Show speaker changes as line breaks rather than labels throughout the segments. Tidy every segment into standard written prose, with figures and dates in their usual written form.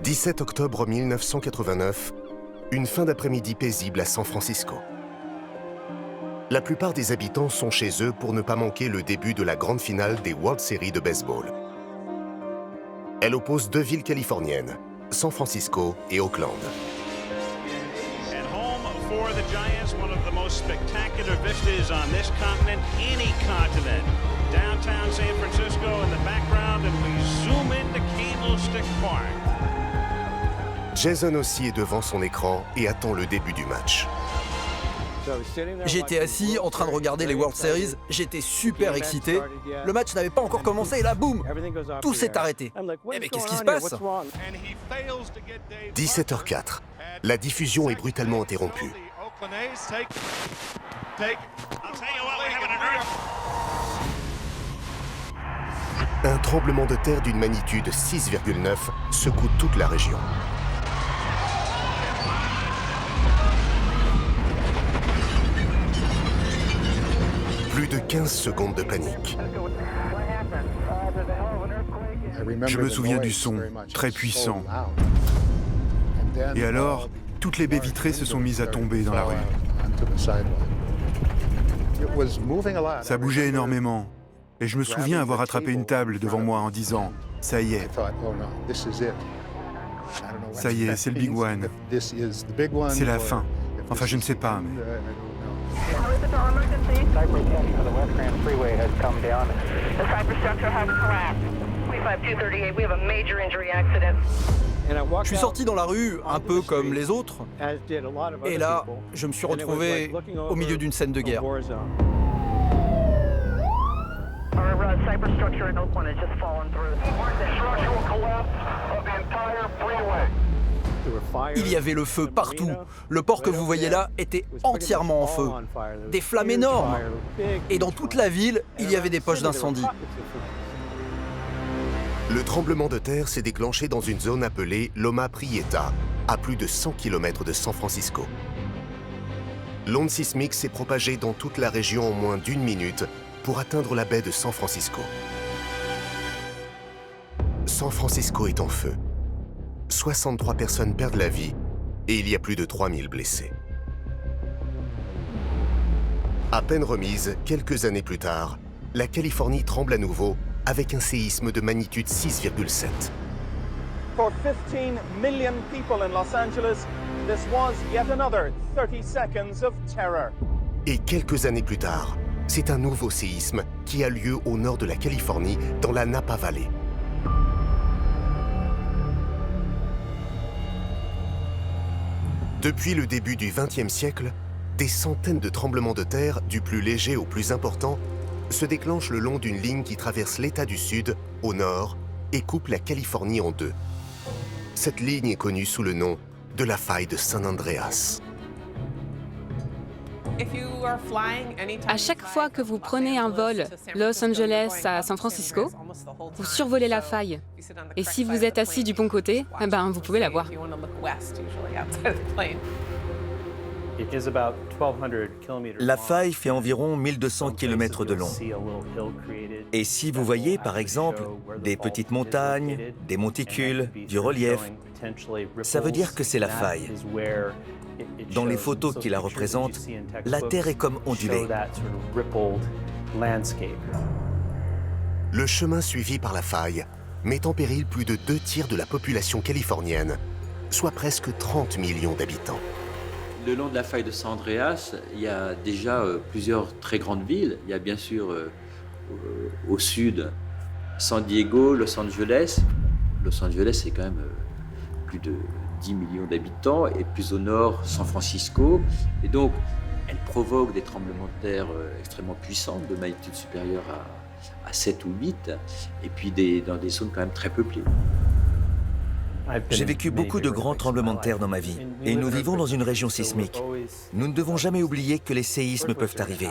17 octobre 1989, une fin d'après-midi paisible à San Francisco. La plupart des habitants sont chez eux pour ne pas manquer le début de la grande finale des World Series de baseball. Elle oppose deux villes californiennes, San Francisco et Oakland.
At home for the Giants, one of the most spectacular vistas on this continent, any continent. Downtown San Francisco in the background, and we zoom into Candlestick Park.
Jason aussi est devant son écran et attend le début du match.
J'étais assis en train de regarder les World Series, j'étais super excité. Le match n'avait pas encore commencé et là, boum, tout s'est arrêté. Eh mais qu'est-ce qui se passe?
17h04, la diffusion est brutalement interrompue. Un tremblement de terre d'une magnitude 6,9 secoue toute la région. Plus de 15 secondes de panique.
Je me souviens du son, très puissant. Et alors, toutes les baies vitrées se sont mises à tomber dans la rue. Ça bougeait énormément. Et je me souviens avoir attrapé une table devant moi en disant « Ça y est, ça y est, c'est le Big One. C'est la fin. Enfin, je ne sais pas, mais... »
Je suis sorti dans la rue, un peu comme les autres, et là, je me suis retrouvé au milieu d'une scène de guerre. Il y avait le feu partout. Le port que vous voyez là était entièrement en feu. Des flammes énormes. Et dans toute la ville, il y avait des poches d'incendie.
Le tremblement de terre s'est déclenché dans une zone appelée Loma Prieta, à plus de 100 km de San Francisco. L'onde sismique s'est propagée dans toute la région en moins d'une minute pour atteindre la baie de San Francisco. San Francisco est en feu. 63 personnes perdent la vie et il y a plus de 3000 blessés. À peine remise, quelques années plus tard, la Californie tremble à nouveau avec un séisme de magnitude 6,7.
For 15 million people in Los Angeles, this was yet another 30 seconds of terror.
Et quelques années plus tard, c'est un nouveau séisme qui a lieu au nord de la Californie, dans la Napa Valley. Depuis le début du XXe siècle, des centaines de tremblements de terre, du plus léger au plus important, se déclenchent le long d'une ligne qui traverse l'État du Sud, au nord, et coupe la Californie en deux. Cette ligne est connue sous le nom de la faille de San Andreas.
À chaque fois que vous prenez un vol Los Angeles à San Francisco, vous survolez la faille. Et si vous êtes assis du bon côté, eh ben, vous pouvez la voir.
La faille fait environ 1200 km de long. Et si vous voyez, par exemple, des petites montagnes, des monticules, du relief, ça veut dire que c'est la faille. Dans les photos qui la représentent, la terre est comme ondulée.
Le chemin suivi par la faille met en péril plus de 2/3 de la population californienne, soit presque 30 millions d'habitants.
Le long de la faille de San Andreas, il y a déjà plusieurs très grandes villes. Il y a bien sûr au sud San Diego, Los Angeles. Los Angeles, c'est quand même plus de 10 millions d'habitants, et plus au nord, San Francisco. Et donc, elle provoque des tremblements de terre extrêmement puissants, de magnitude supérieure à 7 ou 8, et puis dans des zones quand même très peuplées.
J'ai vécu beaucoup de grands tremblements de terre dans ma vie, et nous vivons dans une région sismique. Nous ne devons jamais oublier que les séismes peuvent arriver.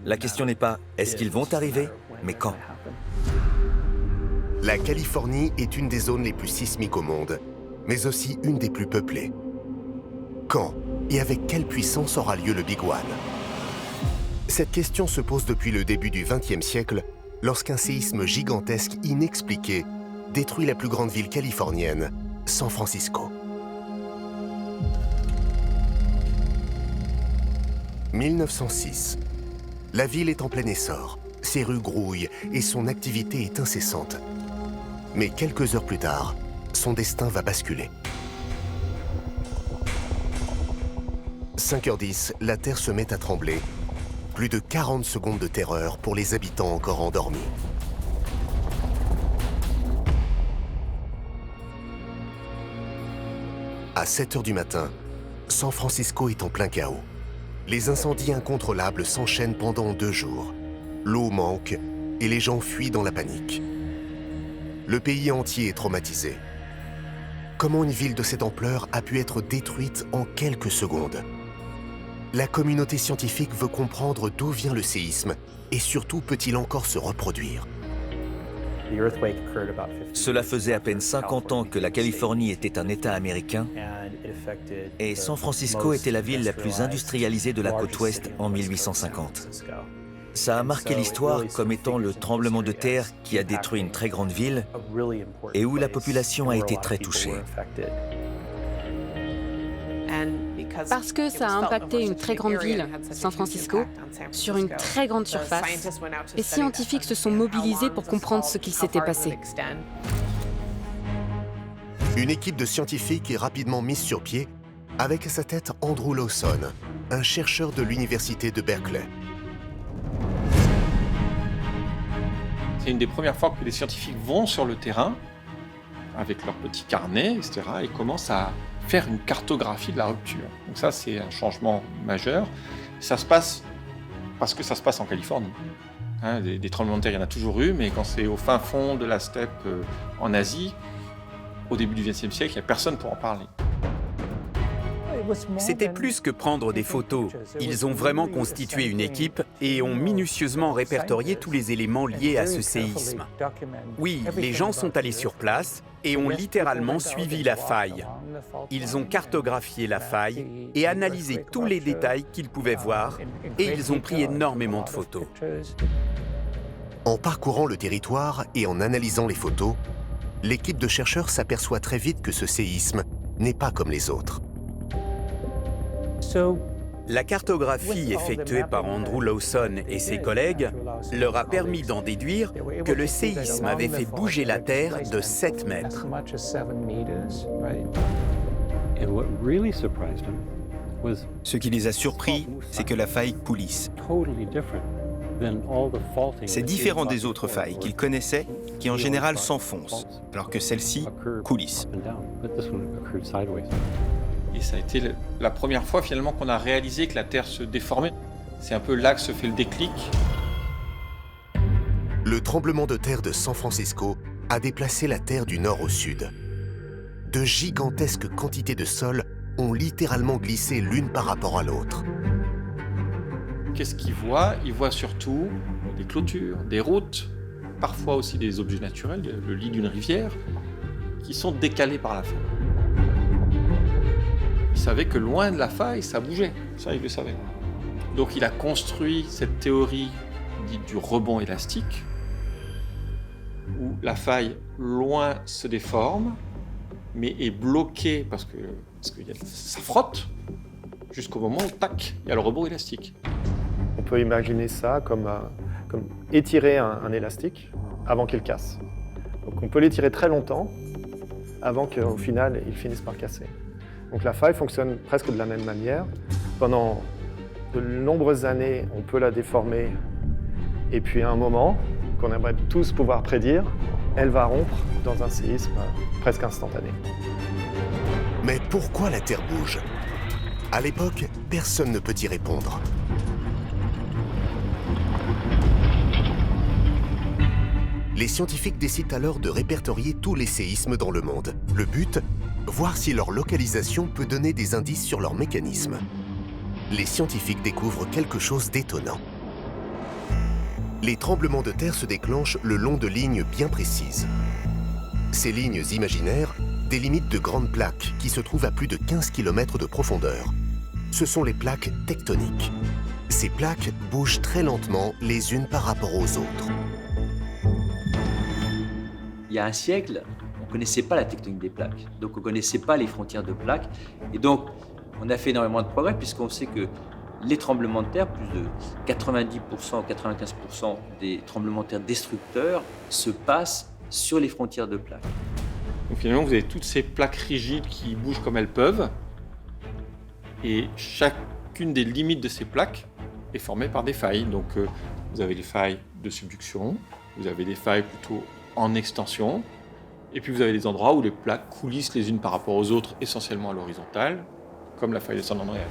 La question n'est pas « est-ce qu'ils vont arriver ?», mais quand.
La Californie est une des zones les plus sismiques au monde, mais aussi une des plus peuplées. Quand et avec quelle puissance aura lieu le Big One? Cette question se pose depuis le début du XXe siècle, lorsqu'un séisme gigantesque inexpliqué détruit la plus grande ville californienne, San Francisco. 1906. La ville est en plein essor. Ses rues grouillent et son activité est incessante. Mais quelques heures plus tard, son destin va basculer. 5h10, la terre se met à trembler. Plus de 40 secondes de terreur pour les habitants encore endormis. À 7h du matin, San Francisco est en plein chaos. Les incendies incontrôlables s'enchaînent pendant 2 jours. L'eau manque et les gens fuient dans la panique. Le pays entier est traumatisé. Comment une ville de cette ampleur a pu être détruite en quelques secondes? La communauté scientifique veut comprendre d'où vient le séisme et surtout peut-il encore se reproduire.
Cela faisait à peine 50 ans que la Californie était un État américain et San Francisco était la ville la plus industrialisée de la côte ouest en 1850. Ça a marqué l'histoire comme étant le tremblement de terre qui a détruit une très grande ville et où la population a été très touchée.
Parce que ça a impacté une très grande ville, San Francisco, sur une très grande surface, les scientifiques se sont mobilisés pour comprendre ce qui s'était passé.
Une équipe de scientifiques est rapidement mise sur pied, avec à sa tête Andrew Lawson, un chercheur de l'université de Berkeley.
C'est une des premières fois que les scientifiques vont sur le terrain, avec leur petit carnet, etc., et commencent à faire une cartographie de la rupture. Donc ça, c'est un changement majeur. Ça se passe parce que ça se passe en Californie. Hein, des tremblements de terre, il y en a toujours eu, mais quand c'est au fin fond de la steppe en Asie, au début du XXe siècle, il n'y a personne pour en parler.
C'était plus que prendre des photos. Ils ont vraiment constitué une équipe et ont minutieusement répertorié tous les éléments liés à ce séisme. Oui, les gens sont allés sur place et ont littéralement suivi la faille. Ils ont cartographié la faille et analysé tous les détails qu'ils pouvaient voir et ils ont pris énormément de photos.
En parcourant le territoire et en analysant les photos, l'équipe de chercheurs s'aperçoit très vite que ce séisme n'est pas comme les autres.
La cartographie effectuée par Andrew Lawson et ses collègues leur a permis d'en déduire que le séisme avait fait bouger la Terre de 7 mètres.
Ce qui les a surpris, c'est que la faille coulisse. C'est différent des autres failles qu'ils connaissaient, qui en général s'enfoncent, alors que celle-ci coulisse.
Et ça a été la première fois finalement qu'on a réalisé que la Terre se déformait. C'est un peu là que se fait le déclic.
Le tremblement de terre de San Francisco a déplacé la Terre du nord au sud. De gigantesques quantités de sol ont littéralement glissé l'une par rapport à l'autre.
Qu'est-ce qu'ils voient? Ils voient surtout des clôtures, des routes, parfois aussi des objets naturels, le lit d'une rivière, qui sont décalés par la faille. Il savait que loin de la faille, ça bougeait. Ça, il le savait. Donc il a construit cette théorie dite du rebond élastique, où la faille, loin, se déforme, mais est bloquée parce que ça frotte, jusqu'au moment où, tac, il y a le rebond élastique.
On peut imaginer ça comme étirer un élastique avant qu'il casse. Donc on peut l'étirer très longtemps avant qu'au final, il finisse par casser. Donc la faille fonctionne presque de la même manière. Pendant de nombreuses années, on peut la déformer. Et puis à un moment, qu'on aimerait tous pouvoir prédire, elle va rompre dans un séisme presque instantané.
Mais pourquoi la Terre bouge? À l'époque, personne ne peut y répondre. Les scientifiques décident alors de répertorier tous les séismes dans le monde. Le but, voir si leur localisation peut donner des indices sur leur mécanisme. Les scientifiques découvrent quelque chose d'étonnant. Les tremblements de terre se déclenchent le long de lignes bien précises. Ces lignes imaginaires délimitent de grandes plaques qui se trouvent à plus de 15 km de profondeur. Ce sont les plaques tectoniques. Ces plaques bougent très lentement les unes par rapport aux autres.
Il y a un siècle, ne connaissait pas la tectonique des plaques, donc on ne connaissait pas les frontières de plaques. Et donc, on a fait énormément de progrès puisqu'on sait que les tremblements de terre, plus de 90%, 95% des tremblements de terre destructeurs se passent sur les frontières de plaques.
Donc finalement, vous avez toutes ces plaques rigides qui bougent comme elles peuvent, et chacune des limites de ces plaques est formée par des failles. Donc vous avez les failles de subduction, vous avez des failles plutôt en extension, et puis vous avez des endroits où les plaques coulissent les unes par rapport aux autres, essentiellement à l'horizontale, comme la faille de San Andreas.